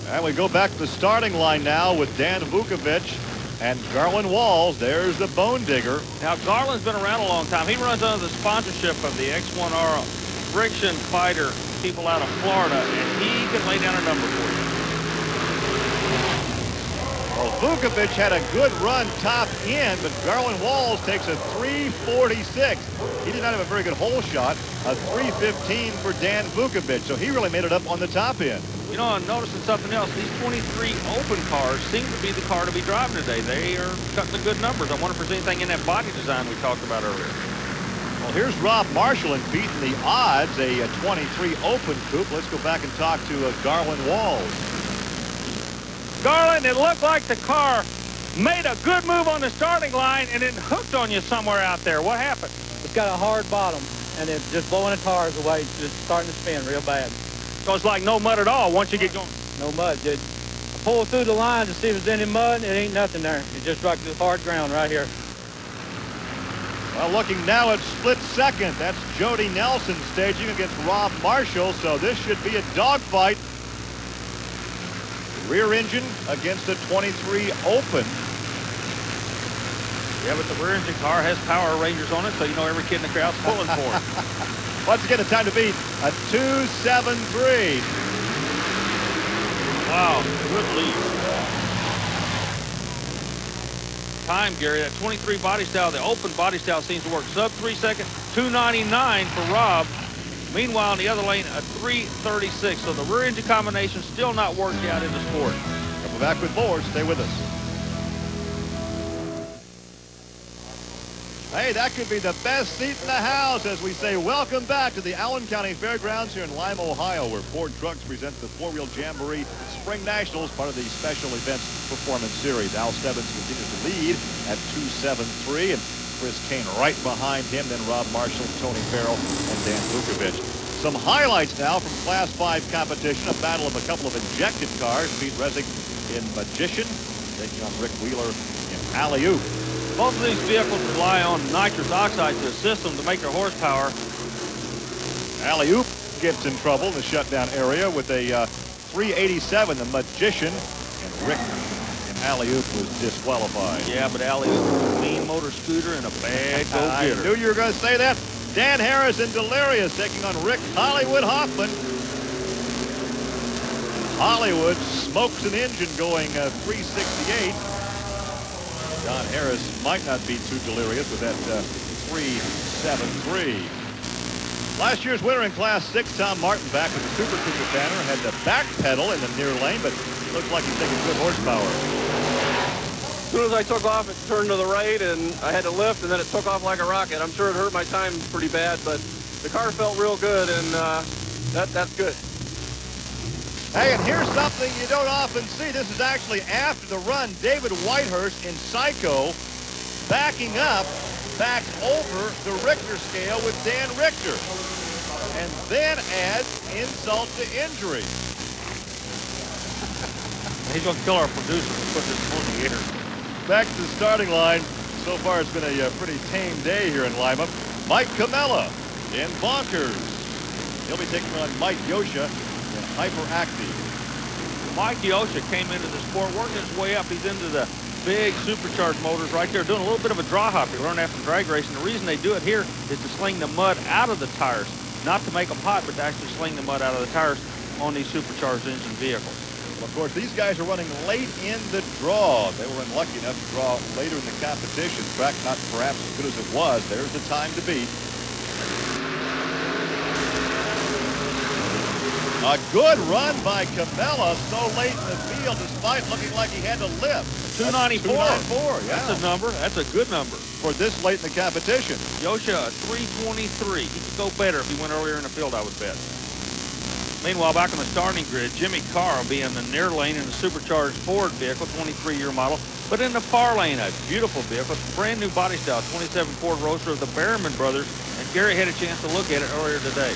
And we go back to the starting line now with Dan Vukovic and Garland Walls. There's the Bone Digger. Now, Garland's been around a long time. He runs under the sponsorship of the X1R friction fighter people out of Florida, and he can lay down a number for you. Well, Vukovic had a good run top end, but Garland Walls takes a 346. He did not have a very good hole shot. A 315 for Dan Vukovic, so he really made it up on the top end. You know, I'm noticing something else. These 23 open cars seem to be the car to be driving today. They are cutting the good numbers. I wonder if there's anything in that body design we talked about earlier. Well, here's Rob Marshall and beating the odds, a 23 open coupe. Let's go back and talk to Garland Walls. Garland, it looked like the car made a good move on the starting line and then hooked on you somewhere out there. What happened? It's got a hard bottom, and it's just blowing the tires away, just starting to spin real bad. So it's like no mud at all once you get going. No mud, dude. I pulled through the line to see if there's any mud. It ain't nothing there. It's just like this hard ground right here. Well, looking now at split second. That's Jody Nelson staging against Rob Marshall, so this should be a dogfight. Rear engine against a 23 open. Yeah, but the rear engine car has Power Rangers on it, so you know every kid in the crowd's pulling for it. Once again, a time to beat a 2.73. Wow, good lead. Time, Gary, that 23 body style, the open body style seems to work. Sub 3 seconds, 2.99 for Rob. Meanwhile, in the other lane, a 3.36. So the rear engine combination still not worked out in the sport. We're back with more. Stay with us. Hey, that could be the best seat in the house as we say welcome back to the Allen County Fairgrounds here in Lima, Ohio, where Ford Trucks presents the four-wheel Jamboree Spring Nationals, part of the Special Events Performance Series. Al Stebbins continues to lead at 2.73, and Chris Kane right behind him, then Rob Marshall, Tony Farrell, and Dan Vukovic. Some highlights now from Class 5 competition, a battle of a couple of injected cars. Pete Resnick in Magician, taking on Rick Wheeler in Alley-Oop. Both of these vehicles rely on nitrous oxide to assist them to make their horsepower. Alley-Oop gets in trouble in the shutdown area with a 387, the Magician, and Rick in Alley-Oop was disqualified. Yeah, but Alley-Oop is a clean motor scooter and a bad go-getter. I knew you were going to say that. Dan Harris in Delirious taking on Rick Hollywood Hoffman. Hollywood smokes an engine going 368. Don Harris might not be too delirious with that 373. Last year's winner in Class 6, Tom Martin, back with the Super Cooper banner, had the back pedal in the near lane, but it looks like he's taking good horsepower. As soon as I took off, it turned to the right, and I had to lift, and then it took off like a rocket. I'm sure it hurt my time pretty bad, but the car felt real good, and that's good. Hey, and here's something you don't often see. This is actually after the run. David Whitehurst in Psycho backing up, backs over the Richter scale with Dan Richter, and then adds insult to injury. He's going to kill our producer and put this on the air. Back to the starting line. So far, it's been a pretty tame day here in Lima. Mike Camella in Bonkers. He'll be taking on Mike Yosha in Hyperactive. Mike Yosha came into the sport, working his way up. He's into the big supercharged motors right there, doing a little bit of a draw hop. He learned that from drag racing. The reason they do it here is to sling the mud out of the tires, not to make them hot, but to actually sling the mud out of the tires on these supercharged engine vehicles. Well, of course, these guys are running late in the draw. They were unlucky enough to draw later in the competition. Track not perhaps as good as it was. There's the time to beat. A good run by Camella so late in the field, despite looking like he had to lift. 294. 294, yeah. That's a number. That's a good number. For this late in the competition. Yosha, 323. He could go better if he went earlier in the field, I would bet. Meanwhile, back on the starting grid, Jimmy Carr will be in the near lane in the supercharged Ford vehicle, 23-year model. But in the far lane, a beautiful vehicle, brand new body style, 27 Ford Roadster of the Behrman brothers. And Gary had a chance to look at it earlier today.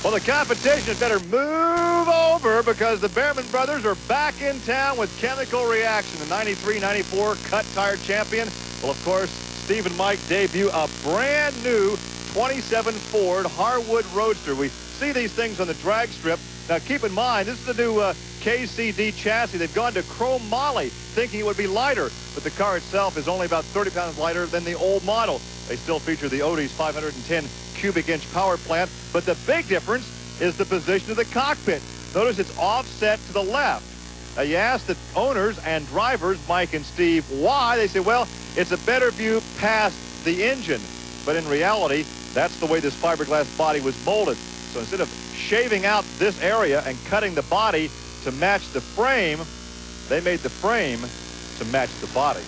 Well, the competition better move over because the Behrman brothers are back in town with Chemical Reaction, the 93-94 Cut Tire champion. Well, of course, Steve and Mike debut a brand new 27 Ford Harwood Roadster. We see these things on the drag strip. Now, keep in mind, this is the new KCD chassis. They've gone to chrome moly, thinking it would be lighter, but the car itself is only about 30 pounds lighter than the old model. They still feature the Odie's 510 cubic inch power plant, but the big difference is the position of the cockpit. Notice it's offset to the left. Now, you ask the owners and drivers, Mike and Steve, why? They say, well, it's a better view past the engine. But in reality, that's the way this fiberglass body was molded. So instead of shaving out this area and cutting the body to match the frame, they made the frame to match the body.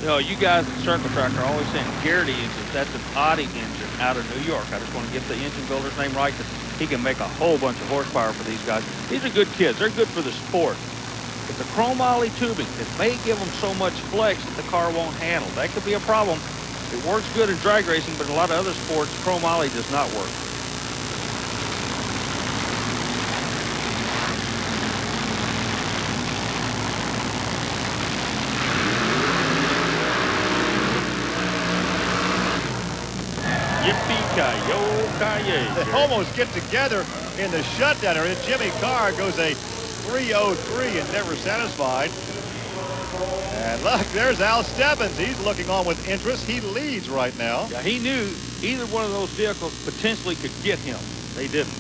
You know, you guys at Circle Track are always saying Garrity engine. That's an Audi engine out of New York. I just want to get the engine builder's name right, because he can make a whole bunch of horsepower for these guys. These are good kids. They're good for the sport. But the chrome moly tubing, it may give them so much flex that the car won't handle. That could be a problem. It works good in drag racing, but in a lot of other sports, chrome moly does not work. Yippee-ki-yo-ki-yay. They almost get together in the shutdown area. Jimmy Carr goes a 3:03 and never satisfied. And look, there's Al Stebbins. He's looking on with interest. He leads right now. Yeah, he knew either one of those vehicles potentially could get him. They didn't.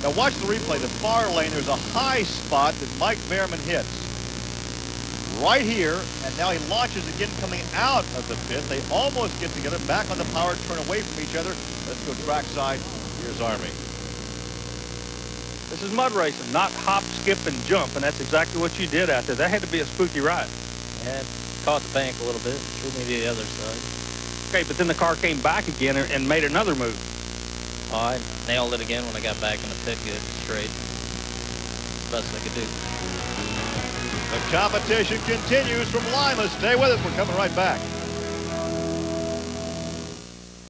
Now watch the replay. The far lane, there's a high spot that Mike Behrman hits. Right here, and now he launches again coming out of the pit. They almost get together, back on the power, turn away from each other. Let's go trackside. Here's Army. This is mud racing, not hop, skip, and jump, and that's exactly what you did out there. That had to be a spooky ride. Yeah, caught the bank a little bit, threw me to the other side. Okay, but then the car came back again and made another move. Oh, I nailed it again when I got back in the pit, get it straight. Best I could do. The competition continues from Lima. Stay with us. We're coming right back.